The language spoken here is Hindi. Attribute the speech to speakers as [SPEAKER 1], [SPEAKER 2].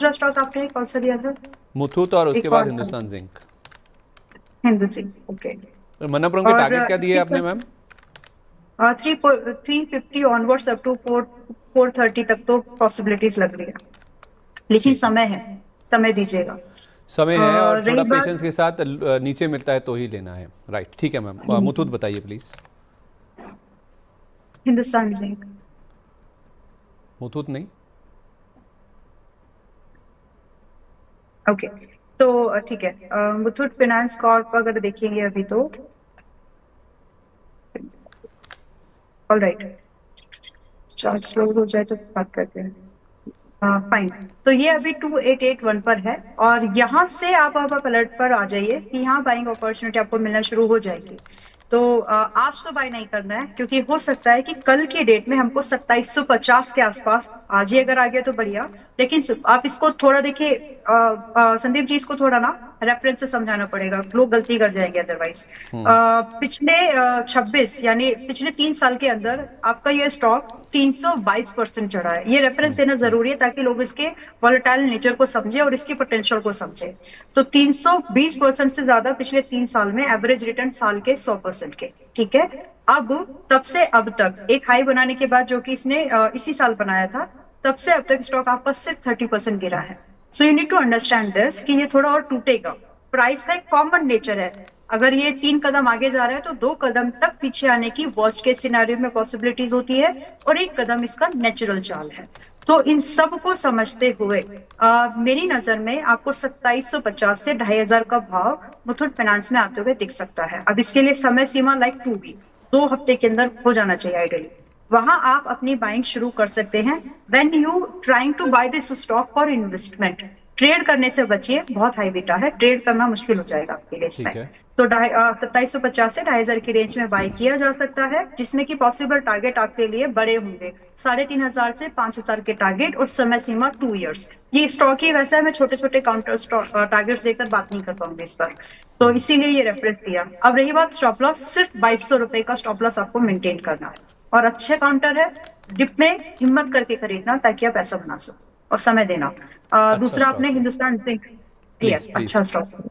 [SPEAKER 1] दूसरा स्टॉक आपने कौन सा दिया था?
[SPEAKER 2] मुथूट और उसके
[SPEAKER 1] एक
[SPEAKER 2] बाद
[SPEAKER 1] और
[SPEAKER 2] हिंदुस्तान जिंक।
[SPEAKER 1] हिंदुस्तान, ओके।
[SPEAKER 2] मन्नापुरम के
[SPEAKER 1] और
[SPEAKER 2] टारगेट क्या दिए
[SPEAKER 1] इसके
[SPEAKER 2] आपने
[SPEAKER 1] साथ
[SPEAKER 2] मैम?
[SPEAKER 1] 350 ऑनवर्ड्स अप टू 430 तक तो पॉसिबिलिटीज लग रही है, लेकिन
[SPEAKER 2] ठीक है,
[SPEAKER 1] समय है, समय दीजिएगा।
[SPEAKER 2] समय है और
[SPEAKER 1] रही
[SPEAKER 2] थोड़ा
[SPEAKER 1] बात
[SPEAKER 2] पेशेंस के साथ नीचे मिलता है तो ही लेना है। राइट, ठीक है मैम। मुथूट बताइए प्लीज।
[SPEAKER 1] हिंदुस्तान जिंक,
[SPEAKER 2] मुथूट नहीं।
[SPEAKER 1] ओके। तो ठीक है, मुथूट फाइनेंस कॉर्प अगर देखेंगे अभी तो, ऑल राइट, चार्ट स्लो हो जाए तो बात करते हैं। फाइन, तो ये अभी 2881 पर है, और यहाँ से आप अब अलर्ट पर आ जाइए कि यहाँ बाइंग अपॉर्चुनिटी आपको मिलना शुरू हो जाएगी। तो आज तो बाय नहीं करना है, क्योंकि हो सकता है कि कल की डेट में हमको 2750 के आसपास, आज ही अगर आ गया तो बढ़िया। लेकिन आप इसको थोड़ा देखिए, संदीप जी, इसको थोड़ा ना रेफरेंस से समझाना पड़ेगा, लोग गलती कर जाएंगे अदरवाइज। पिछले 26 यानी पिछले 3 साल के अंदर आपका ये स्टॉक 322% चढ़ा है। ये रेफरेंस देना जरूरी है ताकि लोग इसके वॉलेटाइल नेचर को समझे और इसके पोटेंशियल को समझे। तो 320% से ज्यादा पिछले 3 साल में एवरेज रिटर्न साल के 100% के, ठीक है। अब तब से अब तक एक हाई बनाने के बाद, जो कि इसने इसी साल बनाया था, तब से अब तक स्टॉक आपका सिर्फ 30% गिरा है। So you need to understand this कि ये थोड़ा और टूटेगा। प्राइस का एक कॉमन नेचर है, अगर ये 3 कदम आगे जा रहा है तो 2 कदम तक पीछे आने की वर्स्ट केस सिनेरियो में पॉसिबिलिटीज होती है, और 1 कदम इसका नेचुरल चाल है। तो इन सब को समझते हुए मेरी नजर में आपको 2750 से 2500 का भाव मुथूट फाइनेंस में आते हुए दिख सकता है। अब इसके लिए समय सीमा लाइक 2 वीक्स, 2 हफ्ते के अंदर हो जाना चाहिए आइडियली। वहां आप अपनी बाइंग शुरू कर सकते हैं। When you trying to buy this stock for investment, trade करने से बचिए, बहुत हाई बीटा है, ट्रेड करना मुश्किल हो जाएगा आपके लिए इसमें।
[SPEAKER 2] ठीक है।
[SPEAKER 1] तो 2750 से 2500 की रेंज में बाय किया जा सकता है, जिसमें कि पॉसिबल टारगेट आपके लिए बड़े होंगे, 3500 से 5000 के टारगेट, और समय सीमा 2 इयर्स। ये स्टॉक ही वैसा है, मैं छोटे छोटे काउंटर टारगेट्स देकर बात नहीं कर पाऊंगी इस पर, तो इसीलिए ये रेफरेंस दिया। अब रही बात स्टॉप लॉस, सिर्फ 2200 रुपए का स्टॉप लॉस आपको मेंटेन करना है, और अच्छे काउंटर है, डिप में हिम्मत करके खरीदना ताकि आप पैसा बना सको, और समय देना।
[SPEAKER 2] अच्छा
[SPEAKER 1] दूसरा आपने
[SPEAKER 2] स्टॉक है,
[SPEAKER 1] Hindustan zinc,
[SPEAKER 2] please
[SPEAKER 1] yes,
[SPEAKER 2] please.
[SPEAKER 1] अच्छा स्टॉक।